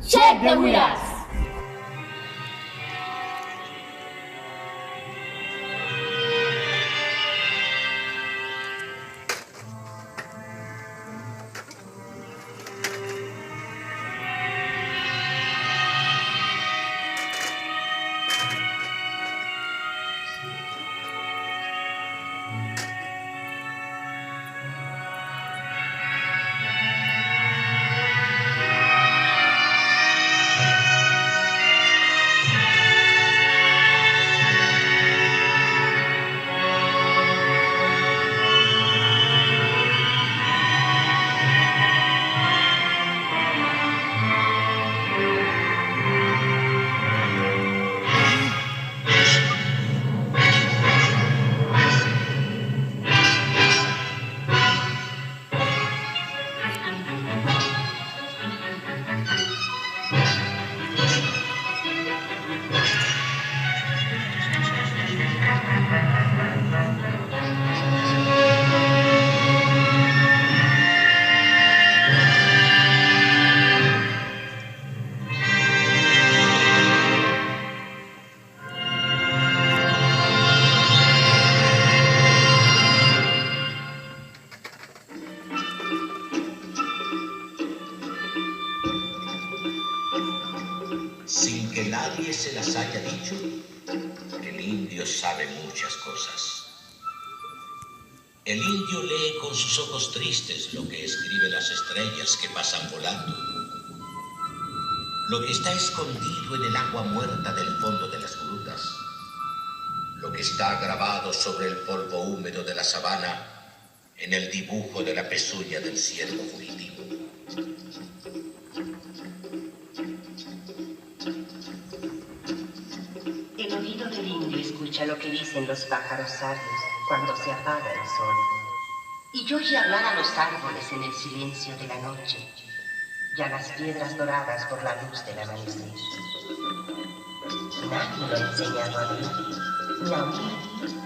Check the Wiras. Sin que nadie se las haya dicho, el indio sabe muchas cosas. El indio lee con sus ojos tristes lo que escriben las estrellas que pasan volando, lo que está escondido en el agua muerta del fondo de las grutas, lo que está grabado sobre el polvo húmedo de la sabana en el dibujo de la pezuña del ciervo fugitivo. El oído del indio escucha lo que dicen los pájaros sardos cuando se apaga el sol. Y oye hablar a los árboles en el silencio de la noche y a las piedras doradas por la luz del amanecer. Nadie lo ha enseñado a ver, ni a oír,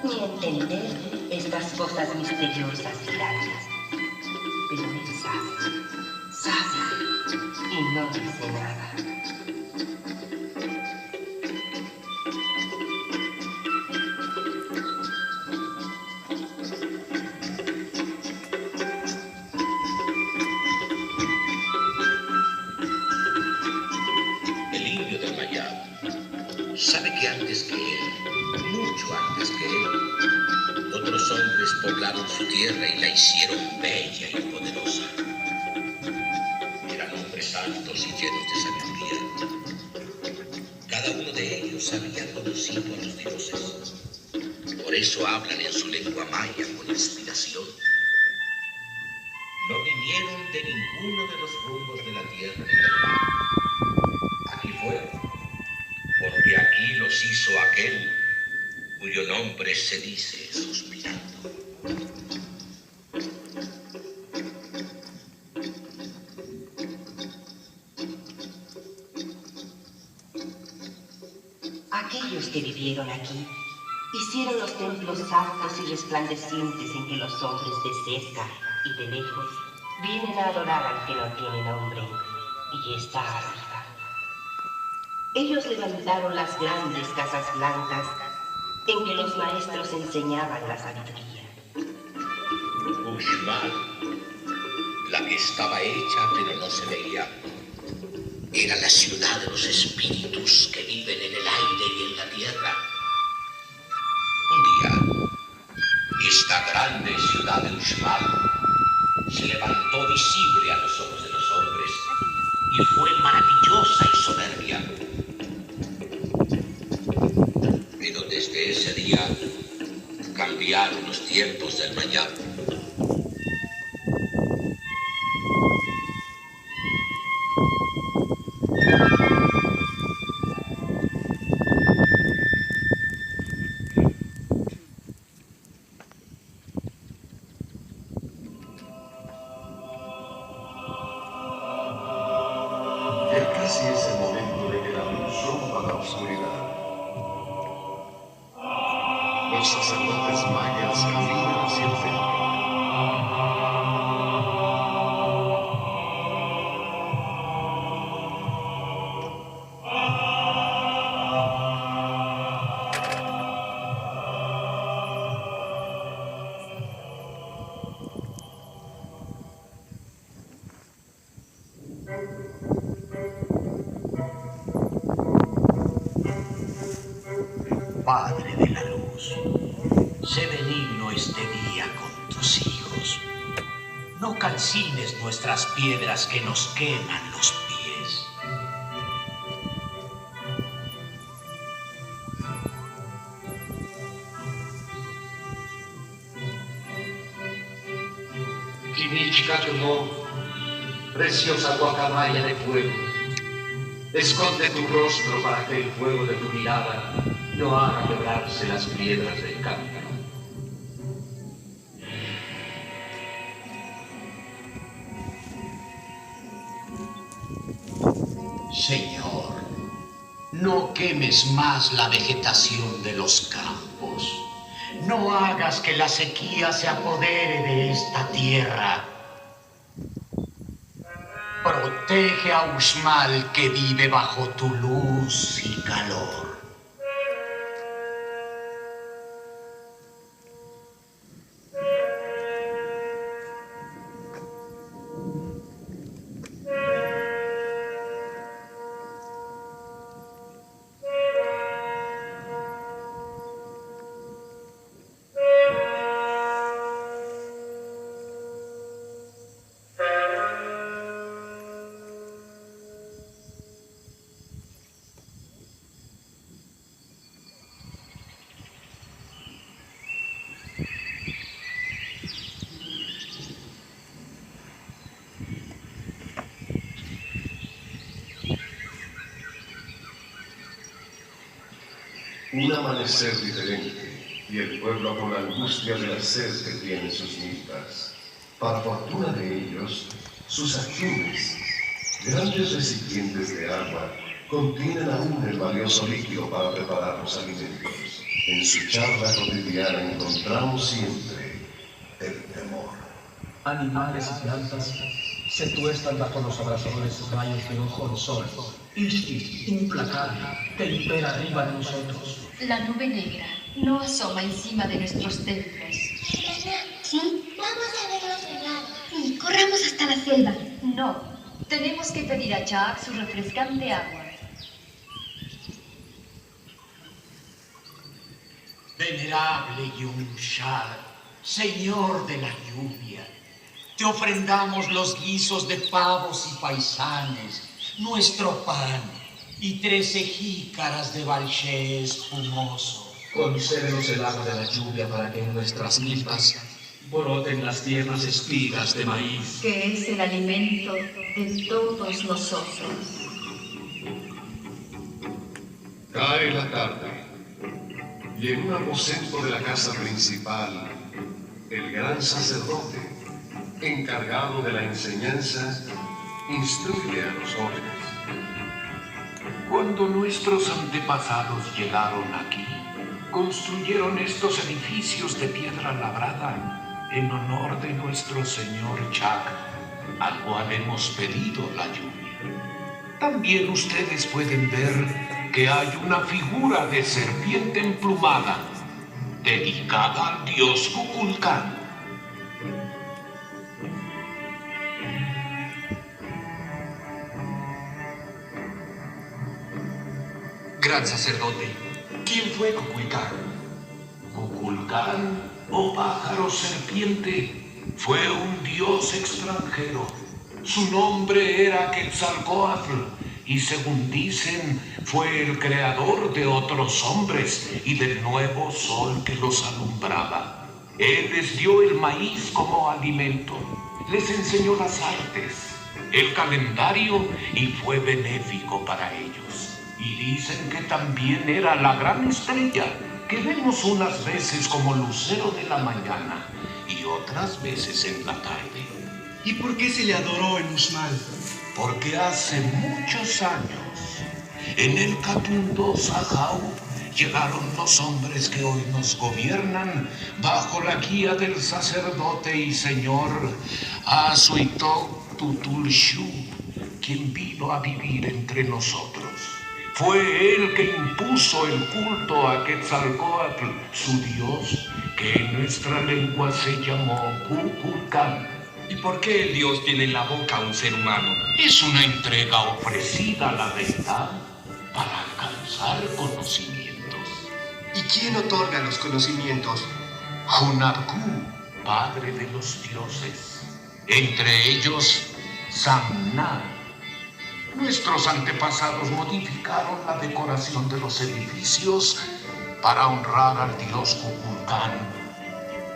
ni a entender estas cosas misteriosas y grandes. Pero él sabe, y no dice nada. Sabe que antes que él, mucho antes que él, otros hombres poblaron su tierra y la hicieron bella y poderosa. Eran hombres altos y llenos de sabiduría. Cada uno de ellos había conocido a los dioses. Por eso hablan en su lengua maya con inspiración. No vinieron de ninguno de los rumbos de la tierra ni del mar. Aquí fueron. Porque aquí los hizo aquel cuyo nombre se dice suspirando. Aquellos que vivieron aquí hicieron los templos altos y resplandecientes en que los hombres de cerca y de lejos vienen a adorar al que no tiene nombre y está arriba. Ellos levantaron las grandes casas blancas en que los maestros enseñaban la sabiduría. Uxmal, la que estaba hecha pero no se veía, era la ciudad de los espíritus que viven en el aire y en la tierra. Un día, esta grande ciudad de Uxmal se levantó visible a los ojos de los hombres y fue maravillosa y soberbia. Pero desde ese día cambiaron los tiempos del Mayab. Ya casi es el momento de que la luz rompa la oscuridad. Los sacerdotes mayas caminan hacia el templo. Padre de la luz. Sé benigno este día con tus hijos. No calcines nuestras piedras que nos queman los pies. Kinichika no, preciosa guacamaya de fuego, esconde tu rostro para que el fuego de tu mirada no haga quebrarse las piedras del camino. Señor, no quemes más la vegetación de los campos. No hagas que la sequía se apodere de esta tierra. Protege a Uxmal que vive bajo tu luz y calor. Un amanecer diferente, y el pueblo con la angustia de la sed que tiene sus milpas. Para fortuna de ellos, sus acciones, grandes recipientes de agua, contienen aún el valioso líquido para preparar los alimentos. En su charla cotidiana encontramos siempre el temor. Animales y plantas se tuestan bajo los abrasadores rayos de ojo del sol. Ishti, implacable, que impera arriba de nosotros. La nube negra no asoma encima de nuestros templos. ¿Sí? Vamos a ver los regalos. Sí, corramos hasta la selva. No, tenemos que pedir a Jack su refrescante agua. Venerable Yumshar, Señor de la lluvia, te ofrendamos los guisos de pavos y paisanes, nuestro pan y 13 jícaras de balché espumoso. Concédenos el agua de la lluvia para que en nuestras milpas broten las tiernas espigas de maíz, Que es el alimento de todos nosotros. Cae la tarde, y en un aposento de la casa principal, el gran sacerdote, encargado de la enseñanza, instruye a los jóvenes. Cuando nuestros antepasados llegaron aquí, construyeron estos edificios de piedra labrada en honor de nuestro señor Chak, al cual hemos pedido la lluvia. También ustedes pueden ver que hay una figura de serpiente emplumada dedicada al dios Kukulkan. gran sacerdote. ¿Quién fue Kukulkan? Kukulkan, o pájaro serpiente, fue un dios extranjero. Su nombre era Quetzalcóatl y, según dicen, fue el creador de otros hombres y del nuevo sol que los alumbraba. Él les dio el maíz como alimento, les enseñó las artes, el calendario y fue benéfico para ellos. Y dicen que también era la gran estrella que vemos unas veces como lucero de la mañana y otras veces en la tarde. ¿Y por qué se le adoró en Uxmal? Porque hace muchos años, en el Catundo Sajau, llegaron los hombres que hoy nos gobiernan bajo la guía del sacerdote y señor Asuitok Tutulshu, quien vino a vivir entre nosotros. Fue él que impuso el culto a Quetzalcóatl, su dios, que en nuestra lengua se llamó Kukulkan. ¿Y por qué el dios tiene en la boca a un ser humano? Es una entrega ofrecida a la deidad para alcanzar conocimientos. ¿Y quién otorga los conocimientos? Hunarku, padre de los dioses. Entre ellos, Samnar. Nuestros antepasados modificaron la decoración de los edificios para honrar al dios Kukulkan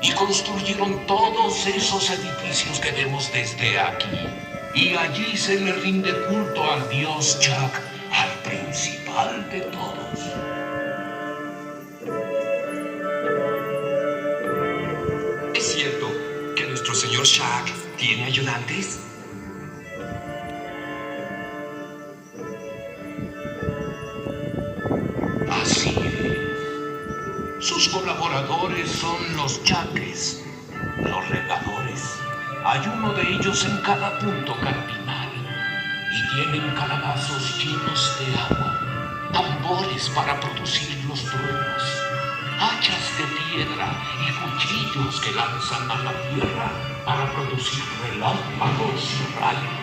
y construyeron todos esos edificios que vemos desde aquí. Y allí se le rinde culto al dios Chak, al principal de todos. ¿Es cierto que nuestro señor Chak tiene ayudantes? Así es. Sus colaboradores son los Chakes, los regadores. Hay uno de ellos en cada punto cardinal y tienen calabazos llenos de agua, tambores para producir los truenos, hachas de piedra y cuchillos que lanzan a la tierra para producir relámpagos y rayos.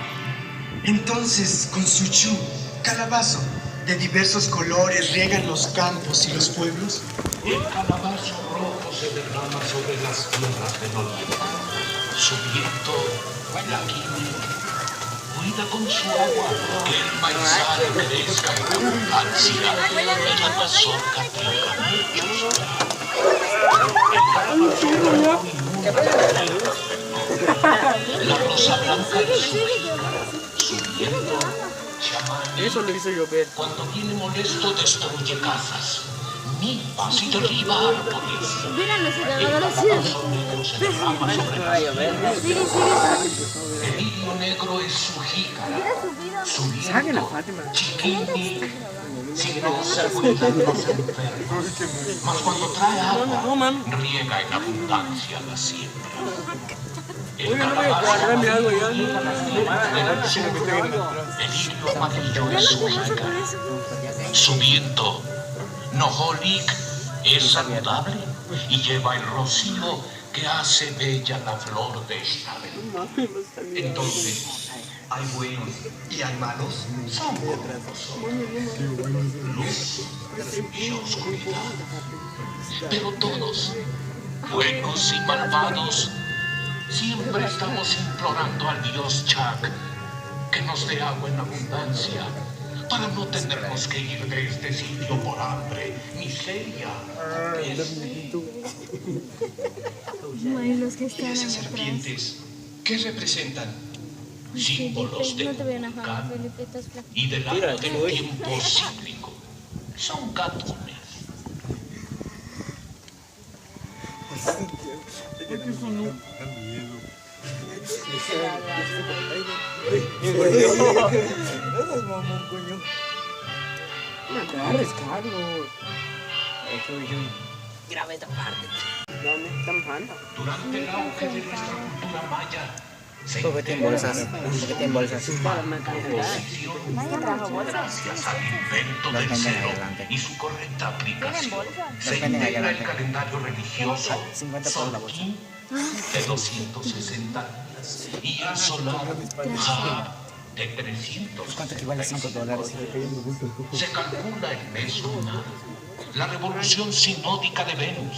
Entonces, con su chu, calabazo, de diversos colores riegan los campos y los pueblos. El calabazo rojo se derrama sobre las tierras del oriente. Su viento la quime, cuida con su agua que el maizal crezca en abundancia y la mazorca tenga muchos granos. La rosa blanca de su viento, chamán. Eso lo hizo llover. Cuando viene molesto destruye casas, milpas y derriba árboles. Se derrama sobre las piedras. El lirio negro es su jícara, su viento, chiquini, si no se cuidan los enfermos. Mas cuando trae agua, riega en abundancia la siembra. El calabazo el lirio amarillo es su jícara, su viento. Noholik es saludable y lleva el rocío que hace bella la flor de Stabel. Entonces, ¿hay buenos y hay malos? Son luz y oscuridad. Pero todos, buenos y malvados, siempre estamos implorando al dios Chak que nos dé agua en abundancia, para no tenernos que ir de este sitio por hambre, miseria, peste. ¿Y esas serpientes qué representan? Símbolos de Kukulkan y del año del tiempo cíclico. Son gatunes. No me agarres, Carlos. Graba esta parte. ¿Dónde estamos hablando? Durante el auge de nuestra cultura maya, Póngate en bolsas. Póngate en bolsas. gracias al invento del cero y su correcta aplicación, se integra el calendario religioso Solkin de 260 días y el solar Ja de 300. ¿Cuánto equivale a $5? Se calcula el mes lunar, la revolución sinódica de Venus,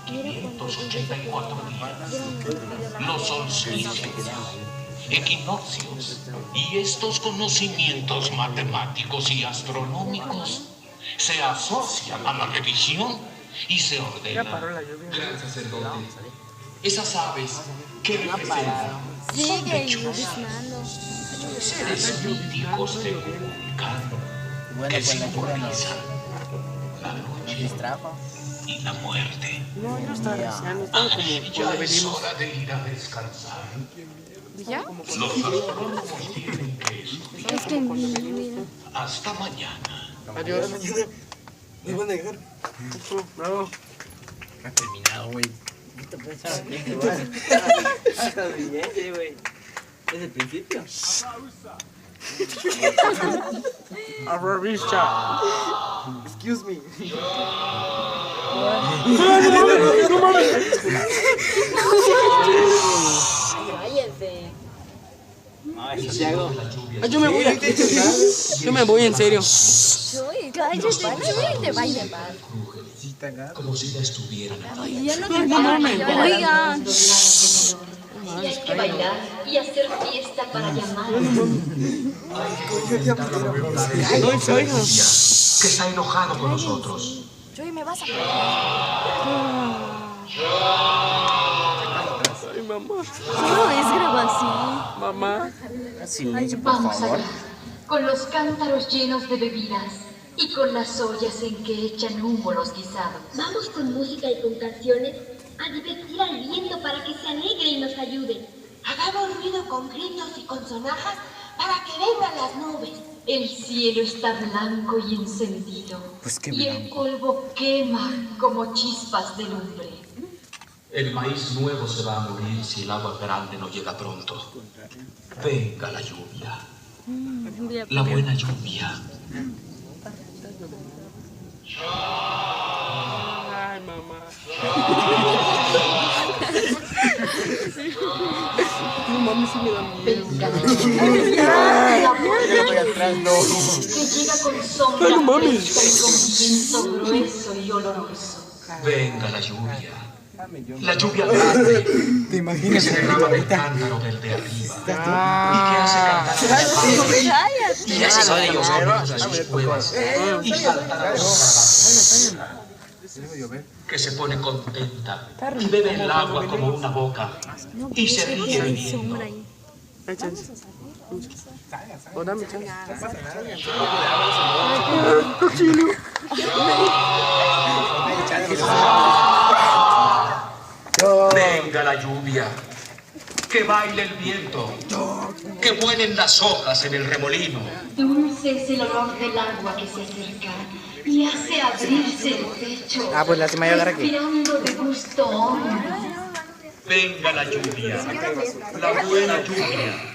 584 días, los solsticios, equinoccios, y estos conocimientos matemáticos y astronómicos se asocian a la religión y se ordenan. Gran sacerdote, esas aves, ¿qué representan? Son lechuzas, seres míticos de Kukulkan que simbolizan la noche y la muerte. No, no está deseando, estaba como Ya cuando es venimos. hora de ir a descansar. ¿Ya? Los astrónomos tienen que estudiar. Es que mira. Hasta mañana. Adiós. ¿Me van a dejar? Bravo. Ha terminado, güey. Te pensaba bien, igual. Hasta bien, güey. Desde el principio. Arrabisha. Excuse me. No mames. Váyanse. Santiago. Yo me voy. Yo me voy en serio. Cállate, te vaya. como si ya estuvieran aquí. Ya no mames. Oigan. Y hay que bailar y hacer fiesta para llamar. Que está enojado con nosotros. Joy, me vas a... Ay, mamá. Solo es grabación. Mamá. Silencio, por Vamos favor. allá, con los cántaros llenos de bebidas y con las ollas en que echan humo los guisados. Vamos con música y con canciones a divertir al viento para que se alegre y nos ayude. Hagamos ruido con gritos y con sonajas para que vengan las nubes. El cielo está blanco y encendido, Pues qué y el blanco. polvo quema como chispas de lumbre. El maíz nuevo se va a morir si el agua grande no llega pronto. Venga la lluvia. La buena lluvia. Ay, mamá. No mames, sí me da miedo. Venga la Voy atrás, no. que llega con sombra Ay, no mames. fresca y con viento grueso y oloroso. Venga la lluvia. La lluvia grande. ¿Te imaginas? Que se derrama del cántaro del de arriba. Y que hace cantar a los pájaros. Y hace salir a los hombres de sus cuevas. Y saltar a los garbanzos. Que se pone contenta y bebe el agua como una boca y se ríe viviendo. Hay chance. O dame chance. Venga la lluvia, que baile el viento, que vuelen las hojas en el remolino. Dulce es el olor del agua que se acerca y hace abrirse el pecho. Ah, pues la se me va a agarrar aquí. Respirando de gusto hondo. Venga la lluvia, la buena lluvia.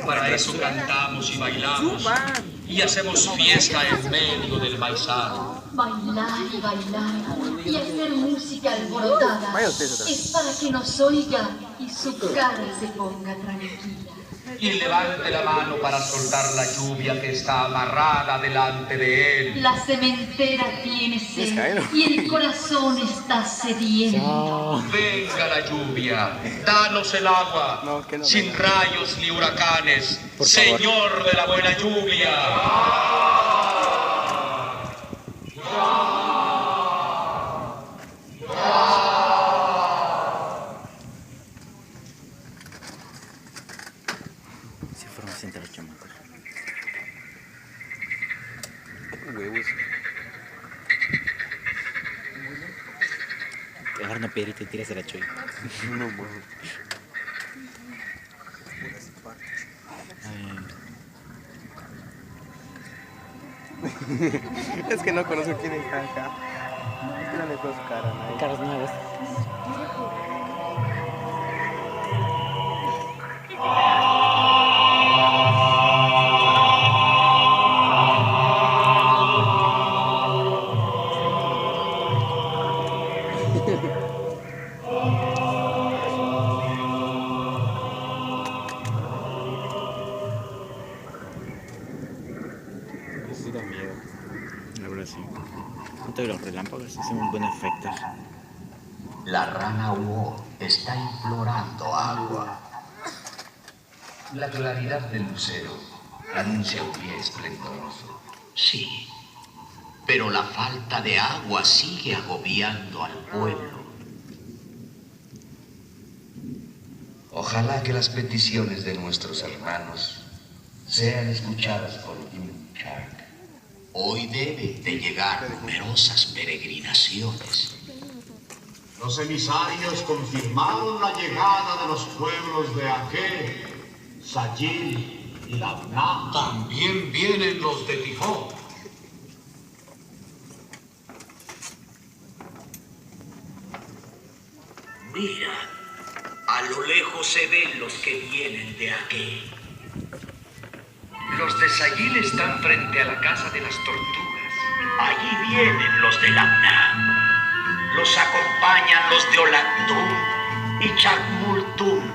Para eso cantamos y bailamos y hacemos fiesta en medio del maizal. Bailar y bailar y hacer música alborotada Vaya ustedes atrás. es para que nos oiga y su cara se ponga tranquila. Y levante la mano para soltar la lluvia que está amarrada delante de él. La cementera tiene sed y el corazón está sediento. Venga la lluvia, danos el agua, No, que no sin venga. rayos ni huracanes, Por favor. Señor de la buena lluvia. Si fueron sentar los chamacos. Huevos. Agarra una piedrita y tiras a la choy. No mames. Es que no conozco quién es acá. Mírale con su cara, ¿no? Caras nuevas. Sí da miedo. La verdad sí. Tanto de los relámpagos hacen un buen efecto. La rana Huo está implorando agua. La claridad del lucero anuncia un día esplendoroso. Sí, pero la falta de agua sigue agobiando al pueblo. Ojalá que las peticiones de nuestros hermanos sean escuchadas por Yunchak. Hoy deben de llegar numerosas peregrinaciones. Los emisarios confirmaron la llegada de los pueblos de Ake, Sayil y Labná. También vienen los de Tifón. Mira, a lo lejos se ven los que vienen de aquí. Los de Sayil están frente a la casa de las tortugas. Allí vienen los de Labná. Los acompañan los de Olactún y Chacmultún.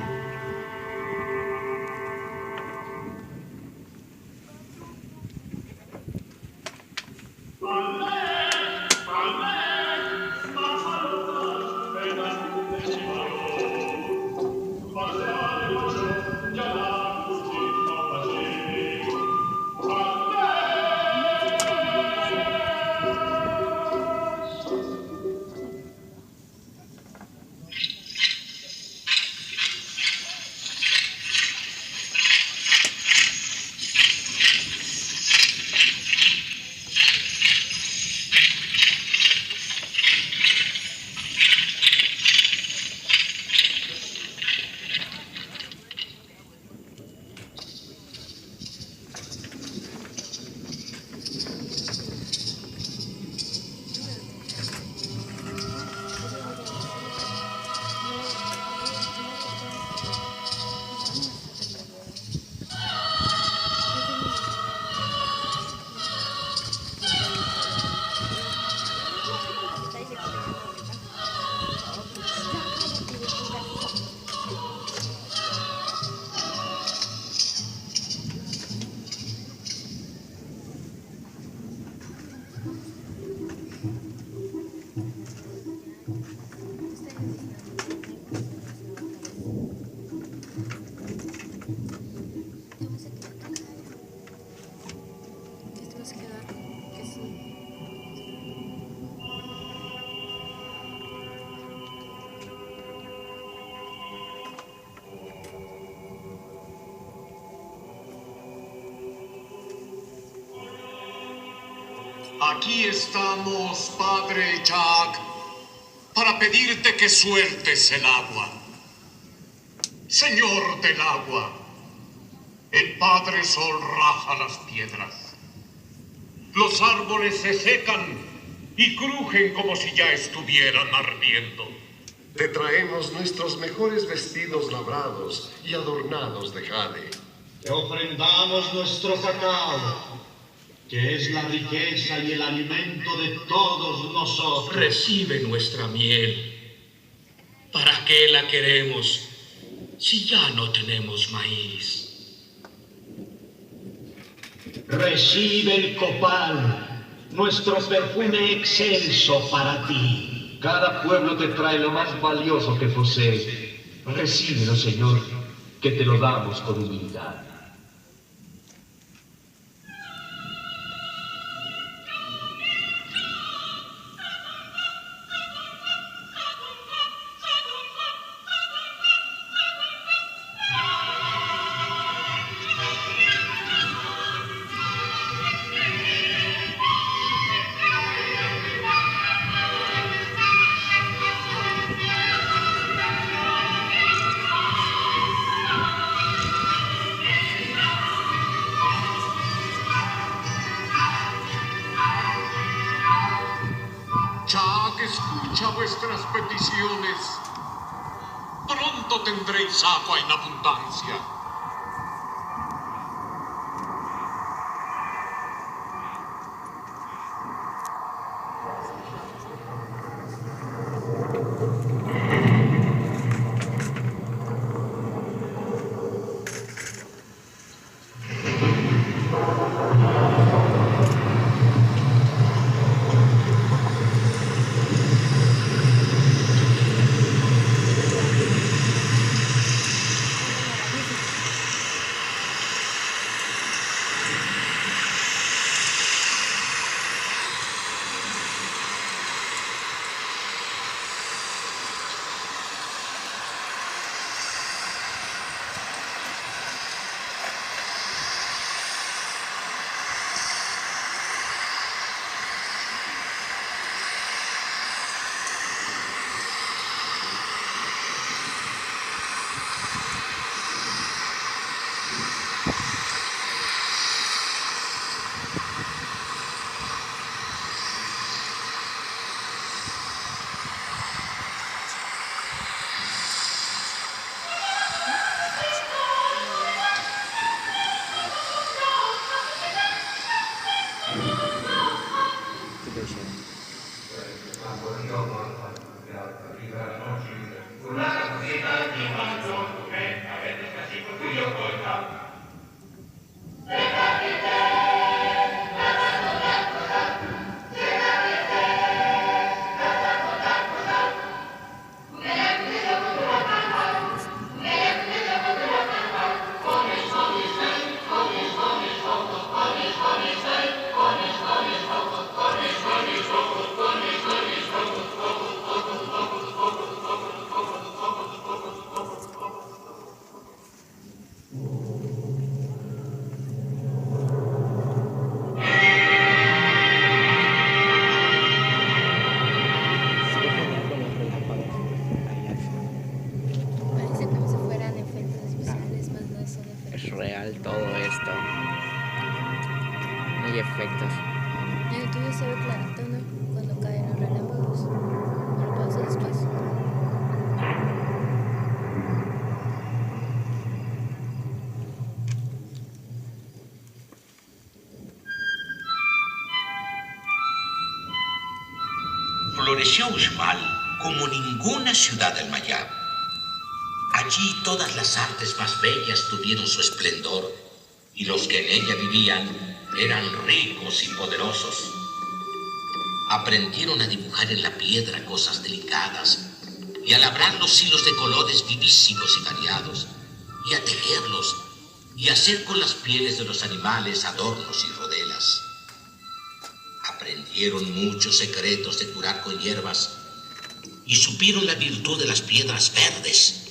Aquí estamos, Padre Jack, para pedirte que sueltes el agua. Señor del agua, el Padre Sol raja las piedras. Los árboles se secan y crujen como si ya estuvieran ardiendo. Te traemos nuestros mejores vestidos labrados y adornados de jade. Te ofrendamos nuestro cacao, que es la riqueza y el alimento de todos nosotros. Recibe nuestra miel. ¿Para qué la queremos si ya no tenemos maíz? Recibe el copal, nuestro perfume excelso para ti. Cada pueblo te trae lo más valioso que posee. Recíbelo, Señor, que te lo damos con humildad. Jack, escucha vuestras peticiones. Pronto tendréis agua en abundancia. efectos. En el tuyo se ve clarito, ¿no? Cuando caen los relámpagos. Me lo paso después. Floreció Uxmal como ninguna ciudad del Mayab. Allí todas las artes más bellas tuvieron su esplendor y los que en ella vivían eran ricos y poderosos. Aprendieron a dibujar en la piedra cosas delicadas y a labrar los hilos de colores vivísimos y variados y a tejerlos y a hacer con las pieles de los animales adornos y rodelas. Aprendieron muchos secretos de curar con hierbas y supieron la virtud de las piedras verdes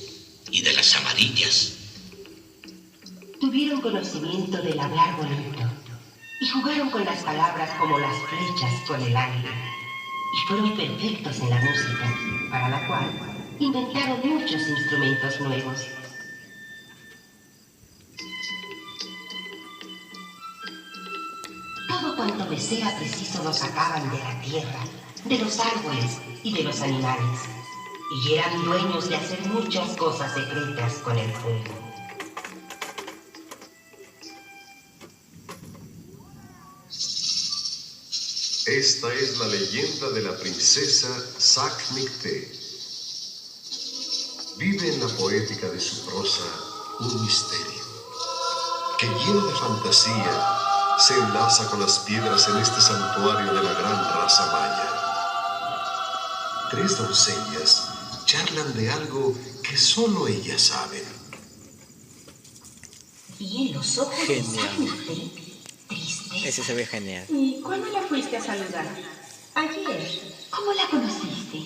y de las amarillas. Tuvieron conocimiento del hablar bonito y jugaron con las palabras como las flechas con el aire, y fueron perfectos en la música, para la cual inventaron muchos instrumentos nuevos. Todo cuanto les era preciso lo sacaban de la tierra, de los árboles y de los animales, y eran dueños de hacer muchas cosas secretas con el fuego. Esta es la leyenda de la princesa Sac-Nicté. Vive en la poética de su prosa un misterio que, lleno de fantasía, se enlaza con las piedras en este santuario de la gran raza maya. 3 doncellas charlan de algo que solo ellas saben. Y en los ojos Genial. de Sac-Nicté, tristeza. Ese se ve genial. ¿Y cuándo la fuiste a saludar? Ayer. ¿Cómo la conociste?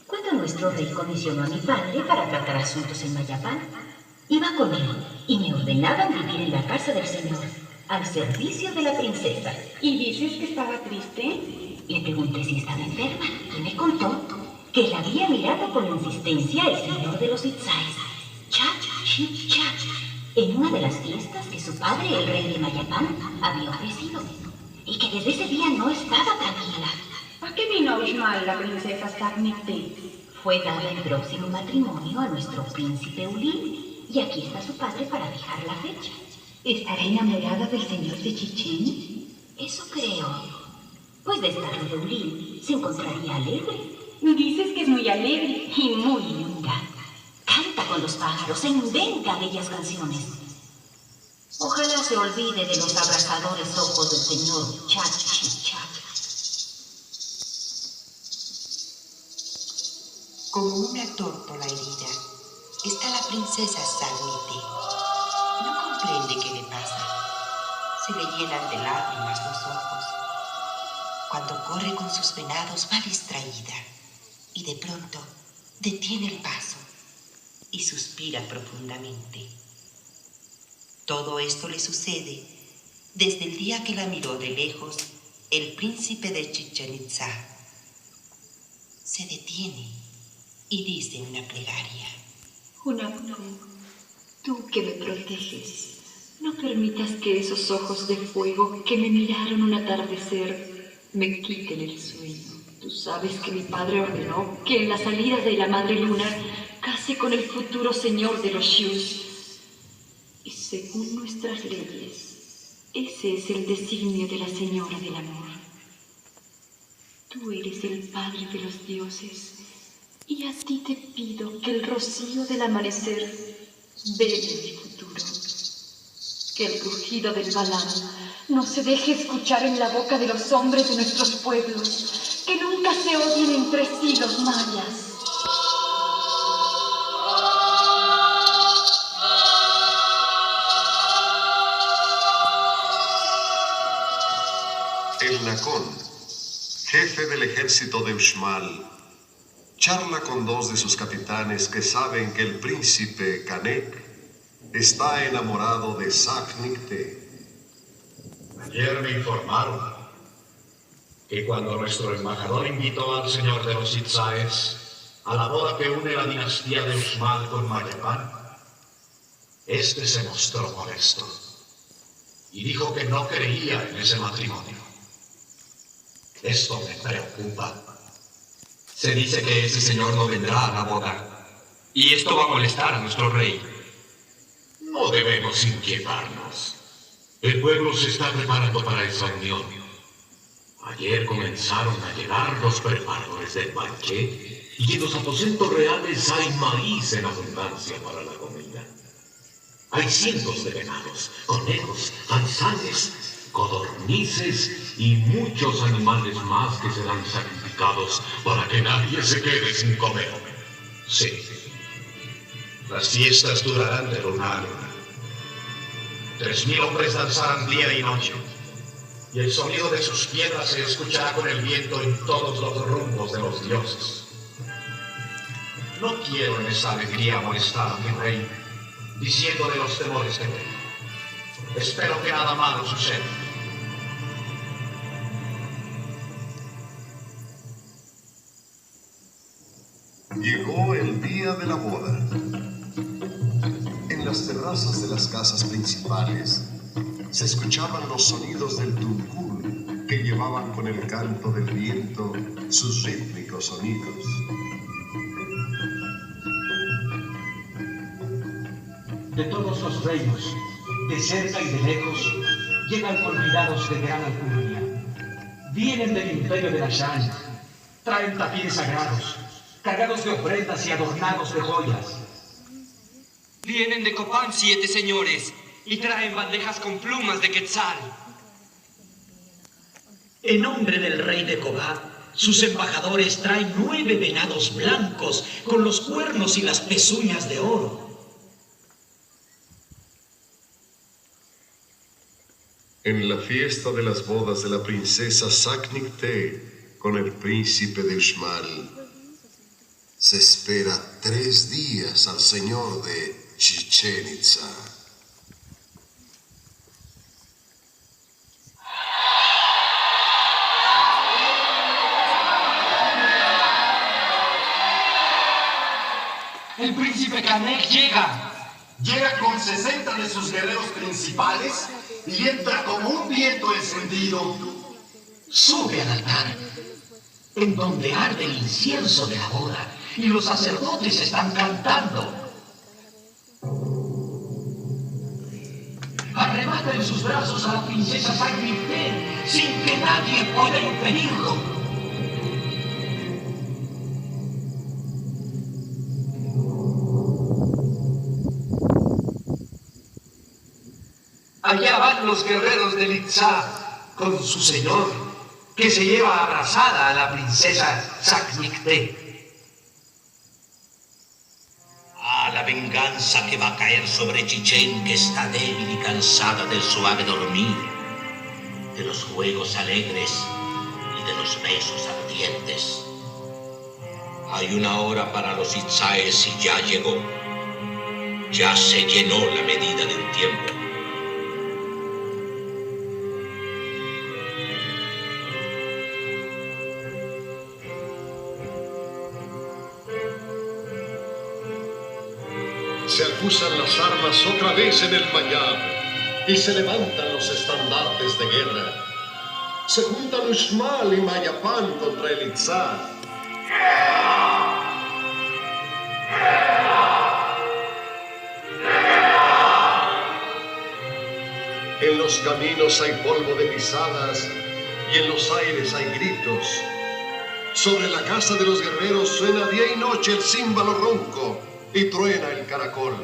Cuando nuestro rey comisionó a mi padre para tratar asuntos en Mayapán, iba con él y me ordenaban vivir en la casa del señor, al servicio de la princesa. ¿Y dices que estaba triste? Le pregunté si estaba enferma y me contó que la había mirado con insistencia el señor de los Itzáes, Chach, en una de las fiestas que su padre, el rey de Mayapán, había ofrecido, y que desde ese día no estaba tranquila. ¿A qué vino a Uxmal la princesa Sac-Nicté? Fue dada en próximo matrimonio a nuestro príncipe Ulin, y aquí está su padre para fijar la fecha. ¿Estará enamorada del señor de Chichén? Eso creo. Pues de estarlo de Ulin, se encontraría alegre. Dices que es muy alegre. Y muy linda. Canta con los pájaros, e inventa bellas canciones. Ojalá se olvide de los abrasadores ojos del señor Chach. Como una tórtola herida, está la princesa Sac-Nicté. No comprende qué le pasa. Se le llenan de lágrimas los ojos. Cuando corre con sus venados va distraída y de pronto detiene el paso y suspira profundamente. Todo esto le sucede desde el día que la miró de lejos el príncipe de Chichén Itzá. Se detiene y dice una plegaria. Hunahpu, tú que me proteges, no permitas que esos ojos de fuego que me miraron un atardecer me quiten el sueño. Tú sabes que mi padre ordenó que en la salida de la madre luna case con el futuro señor de los Xius. Y según nuestras leyes, ese es el designio de la señora del amor. Tú eres el padre de los dioses, y a ti te pido que el rocío del amanecer vele mi futuro. Que el rugido del Balam no se deje escuchar en la boca de los hombres de nuestros pueblos, que nunca se odien entre sí los mayas. El Nacón, jefe del ejército de Uxmal, charla con 2 de sus capitanes que saben que el príncipe Canek está enamorado de Sac-Nicté. Ayer me informaron que cuando nuestro embajador invitó al señor de los Itzáes a la boda que une la dinastía de Uxmal con Mayapán, este se mostró molesto y dijo que no creía en ese matrimonio. Esto me preocupa. Se dice que ese señor no vendrá a la boda, y esto va a molestar a nuestro rey. No debemos inquietarnos. El pueblo se está preparando para esa unión. Ayer comenzaron a llegar los preparadores del banquete y en los aposentos reales hay maíz en abundancia para la comida. Hay cientos de venados, conejos, alzanes, codornices y muchos animales más que serán sacrificados para que nadie se quede sin comer. Sí, las fiestas durarán de luna a luna. 3000 hombres danzarán día y noche, y el sonido de sus piedras se escuchará con el viento en todos los rumbos de los dioses. No quiero en esa alegría molestar a mi rey, diciéndole los temores que tengo. Espero que nada malo suceda. Llegó el día de la boda. En las terrazas de las casas principales se escuchaban los sonidos del tuncún que llevaban con el canto del viento sus rítmicos sonidos. De todos los reinos, de cerca y de lejos, llegan convidados de gran alcurnia. Vienen del imperio de Nashan, traen tapires sagrados, cargados de ofrendas y adornados de joyas. Vienen de Copán 7 señores y traen bandejas con plumas de quetzal. En nombre del rey de Cobá, sus embajadores traen 9 venados blancos con los cuernos y las pezuñas de oro. En la fiesta de las bodas de la princesa Saknikte con el príncipe de Uxmal, se espera 3 días al señor de Chichén Itzá. El príncipe Canek llega. Llega con 60 de sus guerreros principales y entra como un viento encendido. Sube al altar, en donde arde el incienso de la boda, y los sacerdotes están cantando. Arrebata en sus brazos a la princesa Saknikte sin que nadie pueda impedirlo. Allá van los guerreros de Itzá con su señor, que se lleva abrazada a la princesa Saknikte. Ah, la venganza que va a caer sobre Chichén, que está débil y cansada del suave dormir, de los juegos alegres y de los besos ardientes. Hay una hora para los Itzáes y ya llegó. Ya se llenó la medida de un tiempo. Se acusan las armas otra vez en el Mayab y se levantan los estandartes de guerra. Se juntan Uxmal y Mayapán contra el Itzá. En los caminos hay polvo de pisadas y en los aires hay gritos. Sobre la casa de los guerreros suena día y noche el címbalo ronco y truena el caracol.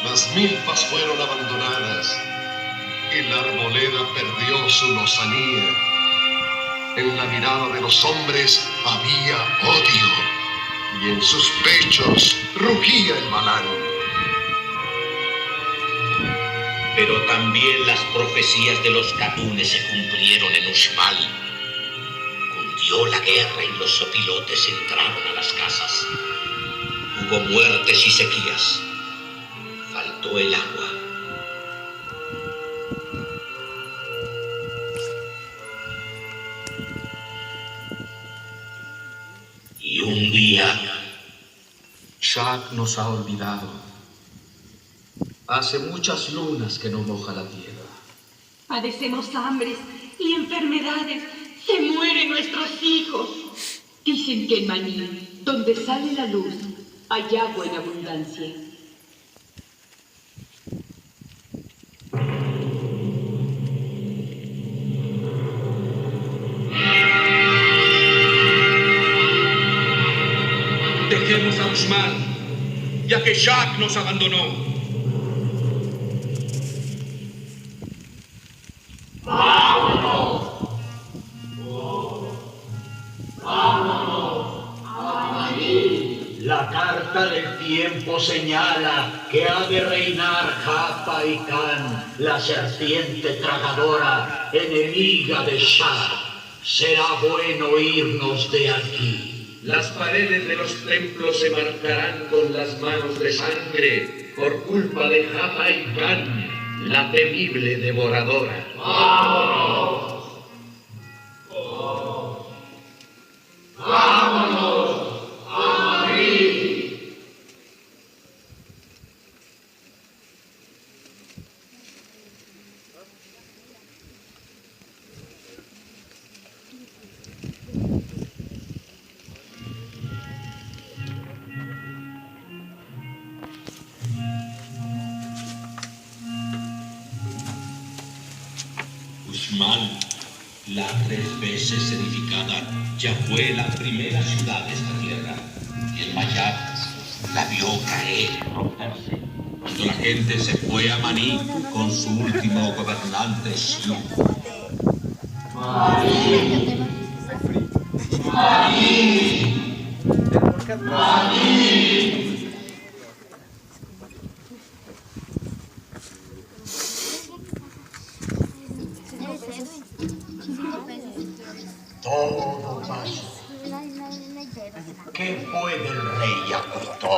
Las milpas fueron abandonadas y la arboleda perdió su lozanía. En la mirada de los hombres había odio y en sus pechos rugía el balán. Pero también las profecías de los catunes se cumplieron en Uxmal. Cundió la guerra y los sopilotes entraron a las casas. Hubo muertes y sequías. Faltó el agua. Y un día... Shak nos ha olvidado. Hace muchas lunas que no moja la tierra. Padecemos hambres y enfermedades. Se mueren nuestros hijos. Dicen que en Maní, donde sale la luz, hay agua en abundancia. Dejemos a Uxmal, ya que Shak nos abandonó. La carta del tiempo señala que ha de reinar Japa y Can, la serpiente tragadora, enemiga de Shak. Será bueno irnos de aquí. Las paredes de los templos se marcarán con las manos de sangre por culpa de Japa y Kan, la temible devoradora. ¡Vámonos! ¡Vámonos a Madrid! Uxmal, la 3 veces edificada, ya fue la primera ciudad de esta tierra. Y el Mayab la vio caer y romperse. Cuando la gente se fue a Maní con su último gobernante, Xiu. Maní. Maní. Maní. Todo pasó. ¿Qué fue del rey Yakutó?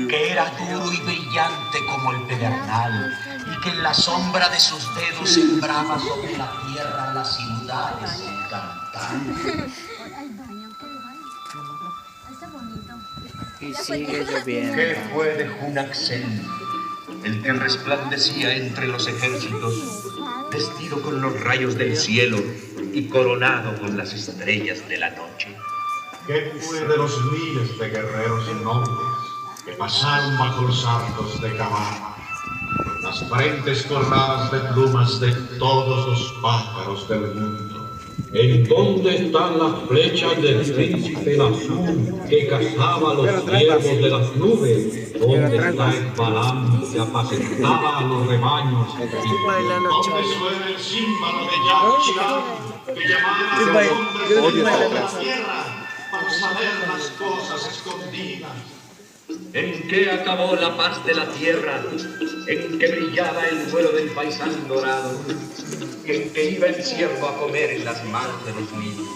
Que era duro y brillante como el pedernal, y que en la sombra de sus dedos sembraba sobre la tierra las ciudades sin cantar. Y sigue lloviendo. ¿Qué fue de Hunaxen, el que resplandecía entre los ejércitos, vestido con los rayos del cielo y coronado con las estrellas de la noche? ¿Qué fue de los miles de guerreros innobles que pasaron bajo los arcos de Cabá, con las frentes colgadas de plumas de todos los pájaros del mundo? ¿En dónde están las flechas del príncipe azul que cazaba a los ciervos de las nubes? ¿Dónde está el Balaam que apacentaba a los rebaños? ¿Dónde suena el címbalo de Yahshua que llamaba a los hombres de la tierra para saber las cosas escondidas? ¿En qué acabó la paz de la tierra? ¿En que brillaba el vuelo del faisán dorado? ¿En que iba el ciervo a comer en las manos de los niños?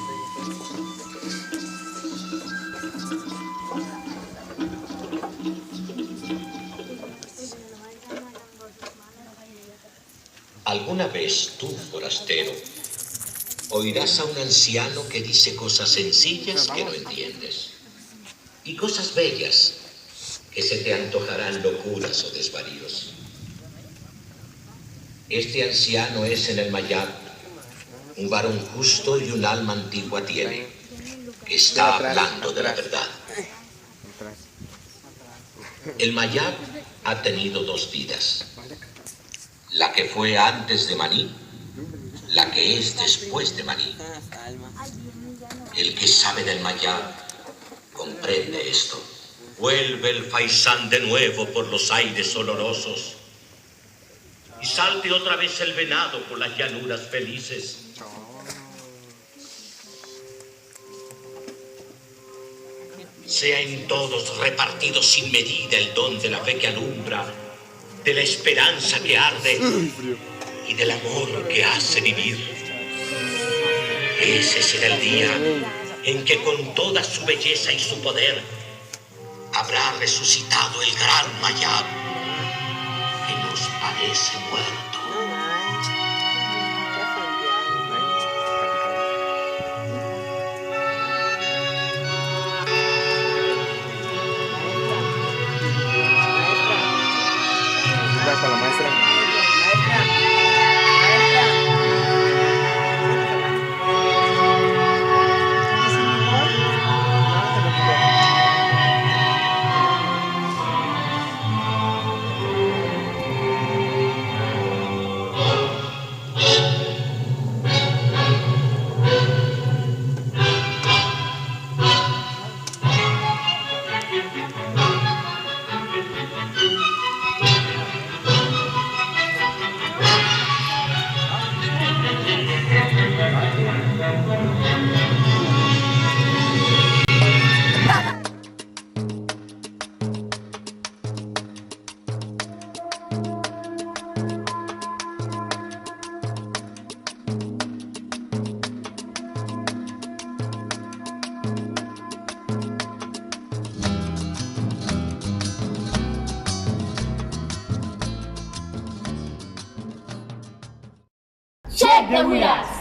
Alguna vez tú, forastero, oirás a un anciano que dice cosas sencillas que no entiendes y cosas bellas que se te antojarán locuras o desvaríos. Este anciano es en el Mayab, un varón justo y un alma antigua tiene, que está hablando de la verdad. El Mayab ha tenido 2 vidas, la que fue antes de Maní, la que es después de Maní. El que sabe del Mayab comprende esto. Vuelve el faisán de nuevo por los aires olorosos y salte otra vez el venado por las llanuras felices. Sea en todos repartido sin medida el don de la fe que alumbra, de la esperanza que arde y del amor que hace vivir. Ese será el día en que con toda su belleza y su poder habrá resucitado el gran Mayab, que nos parece muerto. Gracias a la maestra. Espectacular.